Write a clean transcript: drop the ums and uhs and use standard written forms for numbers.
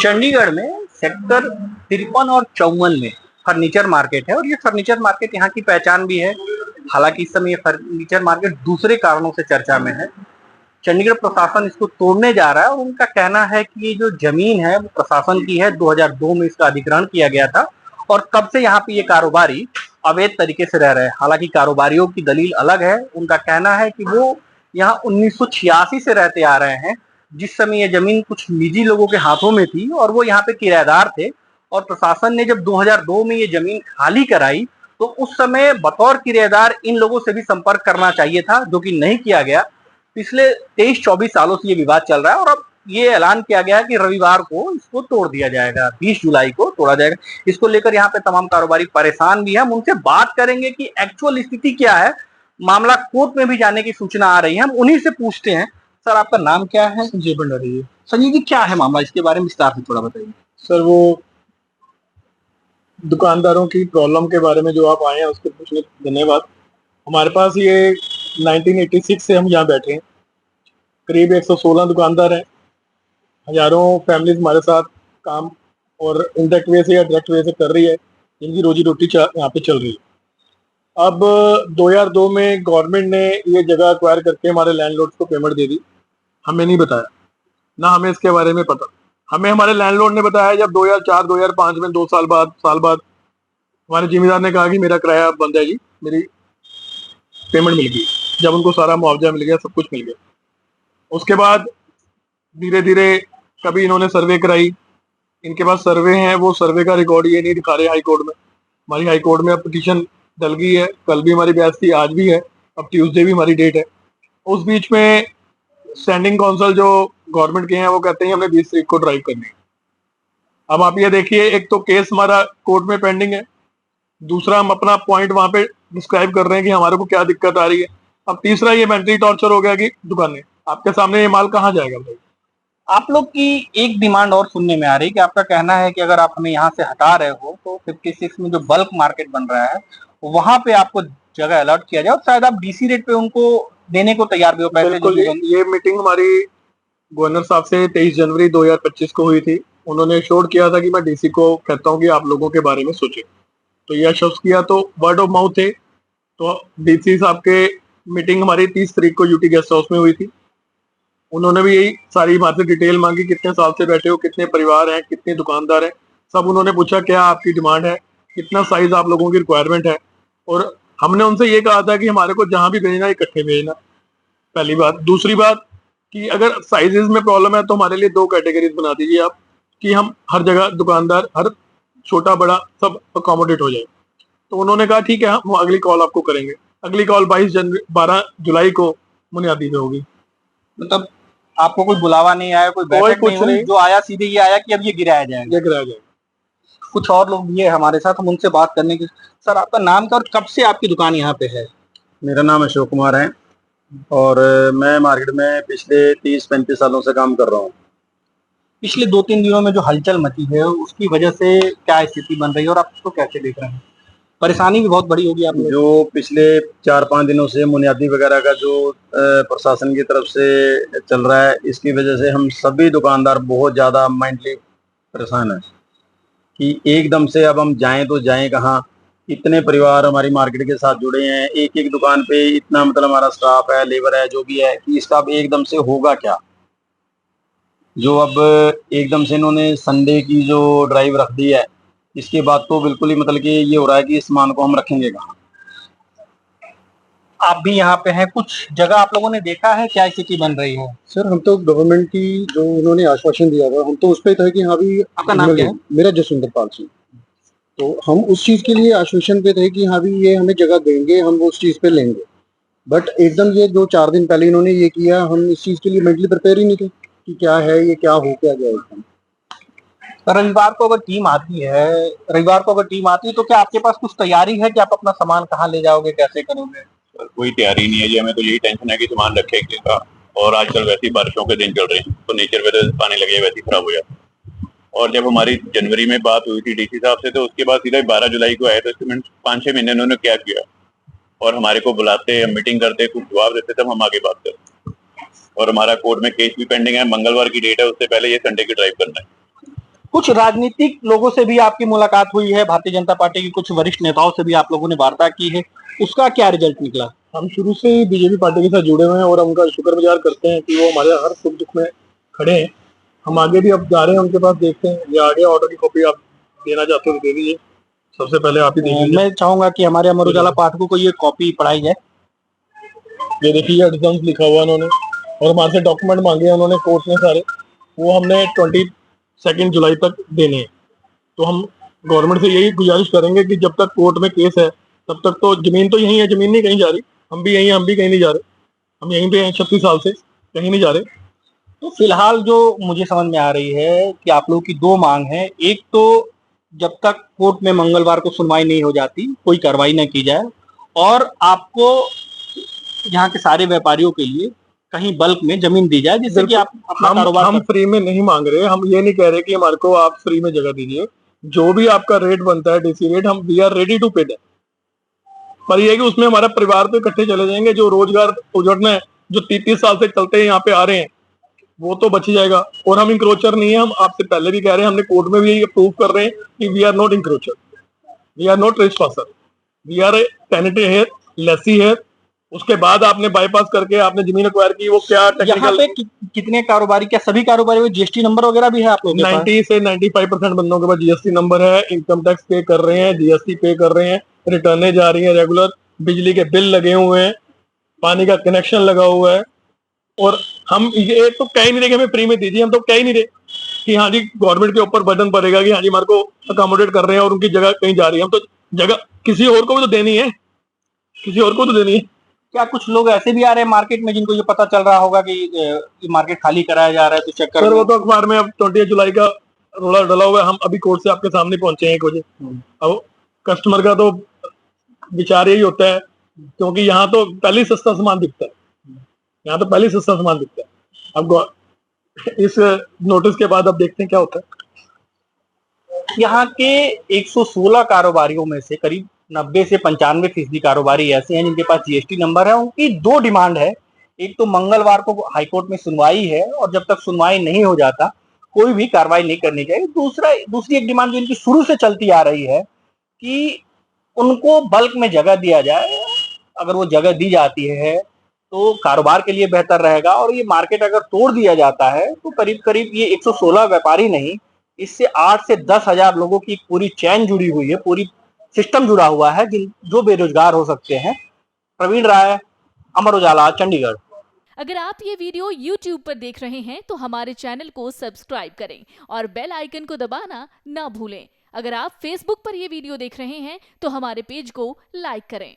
चंडीगढ़ में सेक्टर 53 और 54 में फर्नीचर मार्केट है और ये फर्नीचर मार्केट यहाँ की पहचान भी है। हालांकि इस समय ये फर्नीचर मार्केट दूसरे कारणों से चर्चा में है। चंडीगढ़ प्रशासन इसको तोड़ने जा रहा है और उनका कहना है कि ये जो जमीन है वो प्रशासन की है। 2002 में इसका अधिग्रहण किया गया था और तब से यहाँ पे ये कारोबारी अवैध तरीके से रह रहे हैं। हालांकि कारोबारियों की दलील अलग है। उनका कहना है कि वो यहाँ 1986 से रहते आ रहे हैं, जिस समय ये जमीन कुछ निजी लोगों के हाथों में थी और वो यहाँ पे किराएदार थे। और प्रशासन ने जब 2002 में ये जमीन खाली कराई तो उस समय बतौर किराएदार इन लोगों से भी संपर्क करना चाहिए था, जो कि नहीं किया गया। पिछले 23-24 सालों से ये विवाद चल रहा है और अब ये ऐलान किया गया है कि रविवार को इसको तोड़ दिया जाएगा, 20 जुलाई को तोड़ा जाएगा। इसको लेकर यहाँ पे तमाम कारोबारी परेशान भी है। हम उनसे बात करेंगे कि एक्चुअल स्थिति क्या है। मामला कोर्ट में भी जाने की सूचना आ रही है, हम उन्हीं से पूछते हैं। सर, आपका नाम क्या है? संजय भंडारी। संजय जी, क्या है मामला, इसके बारे में विस्तार से थोड़ा बताइए। सर, वो दुकानदारों की प्रॉब्लम के बारे में जो आप आए हैं उसके पूछने धन्यवाद। हमारे पास ये 1986 से हम यहाँ बैठे हैं। करीब 116 दुकानदार हैं। हजारों फैमिलीज हमारे साथ काम और इनडायरेक्ट वे से या डायरेक्ट वे से कर रही है, जिनकी रोजी रोटी यहाँ पे चल रही है। अब 2002 में गवर्नमेंट ने ये जगह एक्वायर करके हमारे लैंडलॉर्ड्स को पेमेंट दे दी। हमें नहीं बताया, ना हमें इसके बारे में पता। हमें हमारे लैंडलॉर्ड ने बताया जब 2004-2005 में 2 साल बाद हमारे जिम्मेदार ने कहा कि मेरा किराया बंद है जी, मेरी पेमेंट मिल गई। जब उनको सारा मुआवजा मिल गया, सब कुछ मिल गया, उसके बाद धीरे धीरे कभी इन्होंने सर्वे कराई। इनके पास सर्वे हैं, वो सर्वे का रिकॉर्ड ये नहीं दिखा रहे हाई कोर्ट में। हमारी हाई कोर्ट में अब पिटीशन डल गई है, कल भी हमारी बहस थी, आज भी है, अब ट्यूसडे भी हमारी डेट है। उस बीच में स्टैंडिंग काउंसिल जो गवर्नमेंट के हैं वो कहते हैं हमने 20 तारीख को ड्राइव करनी है। अब आप ये देखिए, एक तो केस हमारा कोर्ट में पेंडिंग है, दूसरा हम अपना पॉइंट वहां पे डिस्क्राइब कर रहे हैं कि हमारे को क्या दिक्कत आ रही है। अब तीसरा ये मेंटली टॉर्चर हो गया कि दुकानें आपके सामने, ये माल कहाँ जाएगा भाई। आप लोग की एक डिमांड और सुनने में आ रही है कि आपका कहना है कि अगर आप हमें यहाँ से हटा रहे हो तो 56 में जो बल्क मार्केट बन रहा है वहां पे आपको जगह अलॉट किया जाए और शायद आप डीसी रेट पे उनको देने को तैयार भी हो पैसे। बिल्कुल, ये मीटिंग हमारी गवर्नर साहब से 23 जनवरी 2025 को हुई थी। उन्होंने श्योर किया था कि मैं डीसी को कहता हूँ कि आप लोगों के बारे में सोचे, तो यह आश्वस्त किया। तो वर्ड ऑफ माउथ थे, तो डीसी साहब के मीटिंग हमारी 30 तारीख को यूटी गेस्ट हाउस में हुई थी। उन्होंने भी यही सारी बातें डिटेल मांगी, कितने साल से बैठे हो, कितने परिवार हैं, कितने दुकानदार हैं, सब उन्होंने पूछा क्या आपकी डिमांड है, कितना साइज आप लोगों की रिक्वायरमेंट है। और हमने उनसे ये कहा था कि हमारे को जहां भी भेजना इकट्ठे भेजना, पहली बात। दूसरी बात कि अगर साइजेस में प्रॉब्लम है तो हमारे लिए 2 कैटेगरीज बना दीजिए आप, कि हम हर जगह दुकानदार, हर छोटा बड़ा सब अकोमोडेट हो जाए। तो उन्होंने कहा ठीक है, हम अगली कॉल आपको करेंगे। अगली कॉल 12 जुलाई को मुनियादी पे होगी। मतलब आपको कोई बुलावा नहीं आया, कोई बैठक कुछ नहीं हुई, जो आया सीधे ये आया कि अब ये गिराया जाएगा। कुछ और लोग भी है हमारे साथ, हम उनसे बात करने की। सर, आपका नाम क्या और कब से आपकी दुकान यहाँ पे है? मेरा नाम अशोक कुमार है और मैं मार्केट में पिछले 30-35 सालों से काम कर रहा हूँ। पिछले 2-3 दिनों में जो हलचल मची है उसकी वजह से क्या स्थिति बन रही है और आप उसको कैसे देख रहे हैं? परेशानी भी बहुत बड़ी होगी आप लोगों को। जो पिछले 4-5 दिनों से मुनियादी वगैरह का जो प्रशासन की तरफ से चल रहा है, इसकी वजह से हम सभी दुकानदार बहुत ज़्यादा मेंटली परेशान हैं कि एकदम से अब हम जाएं तो जाएं कहाँ। इतने परिवार हमारी मार्केट के साथ जुड़े हैं, एक एक दुकान पे इतना, मतलब हमारा स्टाफ है, लेबर है, जो भी है, कि इसका अब एकदम से होगा क्या। जो अब एकदम से इन्होंने संडे की जो ड्राइव रख दी है, इसके बाद तो बिल्कुल ही मतलब कि ये हो रहा है कि इस सामान को हम रखेंगे कहाँ। आप भी यहाँ पे हैं, कुछ जगह आप लोगों ने देखा है क्या स्थिति बन रही है? सर, हम तो गवर्नमेंट की जो उन्होंने आश्वासन दिया था, हम तो उस पे थे कि हाँ भी। आपका नाम क्या है? मेरा जसविंदर पाल सिंह। तो हम उस चीज के लिए आश्वासन पे थे कि हाँ भी ये हमें जगह देंगे, हम उस चीज पे लेंगे। बट एकदम ये 2-4 दिन पहले इन्होंने ये किया, हम इस चीज के लिए मेंटली प्रिपेयर ही नहीं थे कि क्या है ये, क्या हो क्या जाए एकदम। रविवार को अगर टीम आती है तो क्या आपके पास कुछ तैयारी है कि आप अपना सामान कहाँ ले जाओगे, कैसे करोगे? कोई तैयारी नहीं है जी। हमें तो यही टेंशन है कि सामान रखेगा, और आजकल वैसे ही बारिशों के दिन चल रहे हैं तो नेचर में तो पानी लगे वैसे ही खराब हो जाता है। और जब हमारी जनवरी में बात हुई थी डीसी साहब से, तो उसके बाद सीधा 12 जुलाई को आए, तो इसके 5-6 महीने उन्होंने क्या किया, और हमारे को बुलाते, हम मीटिंग करते, कुछ जवाब देते, तब हम आगे बात करते। और हमारा कोर्ट में केस भी पेंडिंग है, मंगलवार की डेट है, उससे पहले ये संडे की ड्राइव करना है। कुछ राजनीतिक लोगों से भी आपकी मुलाकात हुई है, भारतीय जनता पार्टी के कुछ वरिष्ठ नेताओं से भी आप लोगों ने वार्ता की है, उसका क्या रिजल्ट निकला? हम शुरू से ही बीजेपी पार्टी के साथ जुड़े हुए हैं और हम उनका शुक्रगुजार करते हैं कि वो हमारे हर सुख दुख में खड़े हैं। हम आगे भी अब जा रहे हैं उनके पास, देखते हैं। ये आगे ऑर्डर की कॉपी आप देना चाहते हो तो दे दीजिए, सबसे पहले आप ही देख लीजिए। मैं चाहूंगा कि हमारे अमर उजाला पाठकों को ये कॉपी पढ़ाई जाए। ये देखिए एडजम्स लिखा हुआ उन्होंने, और हमारे से डॉक्यूमेंट मांगे हैं उन्होंने कोर्ट में सारे, वो हमने 22 जुलाई तक देने हैं। तो हम गवर्नमेंट से यही गुजारिश करेंगे कि जब तक कोर्ट में केस है तब तक तो जमीन तो यही है, जमीन नहीं कहीं जा रही, हम भी यही हैं, हम भी कहीं नहीं जा रहे, हम यहीं पे हैं 36 साल से, कहीं नहीं जा रहे। तो फिलहाल जो मुझे समझ में आ रही है कि आप लोगों की दो मांग है, एक तो जब तक कोर्ट में मंगलवार को सुनवाई नहीं हो जाती कोई कार्रवाई न की जाए, और आपको यहाँ के सारे व्यापारियों के लिए कहीं बल्क में जमीन दी जाए जिससे कि आप अपना कारोबार हम फ्री में नहीं मांग रहे, हम ये नहीं कह रहे कि हमारे को आप फ्री में जगह दीजिए, जो भी आपका रेट बनता है डीसी रेट, हम वी आर रेडी टू पे दैट। पर ये है कि उसमें हमारा परिवार तो इकट्ठे चले जाएंगे, जो रोजगार उजड़ना है, जो 30 साल से चलते हैं यहाँ पे आ रहे हैं, वो तो बच जाएगा। और हम इंक्रोचर नहीं है, हम आपसे पहले भी कह रहे हैं, हमने कोर्ट में भी यही प्रूव कर रहे हैं कि we are not encroacher, we are not trespasser, we are a tenant है, लेसी है। उसके बाद आपने बाईपास करके आपने जमीन एक्वायर की, वो क्या यहाँ पे कितने कारोबारी, क्या सभी कारोबारी में जीएसटी नंबर वगैरह भी है आप लोगों के पास? 90 से 95% बंदों के पास जीएसटी नंबर है, इनकम टैक्स पे कर रहे हैं, जीएसटी पे कर रहे हैं, रिटर्ने जा रही हैं रेगुलर, बिजली के बिल लगे हुए हैं, पानी का कनेक्शन लगा हुआ है। और हम ये तो कह ही नहीं रहे कि हमें फ्री में दीजिए, हम तो कह ही नहीं रहे कि हाँ जी गवर्नमेंट के ऊपर बर्डन पड़ेगा कि हाँ जी हमारे को अकोमोडेट कर रहे हैं और उनकी जगह कहीं जा रही है। हम तो जगह किसी और को भी तो देनी है, किसी और को तो देनी है। क्या कुछ लोग ऐसे भी आ रहे हैं मार्केट में जिनको ये पता चल रहा होगा कि ये मार्केट खाली कराया जा रहा है, तो चक्कर सर वो तो अखबार में अब 20 जुलाई का रोला डला हुआ है, हम अभी कोर्ट से आपके सामने पहुंचे हैं 1 बजे। अब कस्टमर का तो विचार यही होता है, क्योंकि यहाँ तो पहले ही सस्ता सामान बिकता है, यहाँ तो पहले ही सस्ता सामान बिकता है। अब इस नोटिस के बाद अब देखते हैं क्या होता है। यहाँ के 116 कारोबारियों में से करीब 90 से 95% कारोबारी ऐसे हैं जिनके पास जीएसटी नंबर है। उनकी दो डिमांड है, एक तो मंगलवार को हाईकोर्ट में सुनवाई है और जब तक सुनवाई नहीं हो जाता कोई भी कार्रवाई नहीं करनी चाहिए। दूसरी एक डिमांड जो इनकी शुरू से चलती आ रही है कि उनको बल्क में जगह दिया जाए। अगर वो जगह दी जाती है तो कारोबार के लिए बेहतर रहेगा, और ये मार्केट अगर तोड़ दिया जाता है तो करीब करीब ये 116 व्यापारी नहीं, इससे 8 से 10 हजार लोगों की पूरी चैन जुड़ी हुई है, पूरी सिस्टम जुड़ा हुआ है जो बेरोजगार हो सकते हैं। प्रवीण राय, अमर उजाला, चंडीगढ़। अगर आप ये वीडियो YouTube पर देख रहे हैं तो हमारे चैनल को सब्सक्राइब करें और बेल आइकन को दबाना ना भूलें। अगर आप Facebook पर ये वीडियो देख रहे हैं तो हमारे पेज को लाइक करें।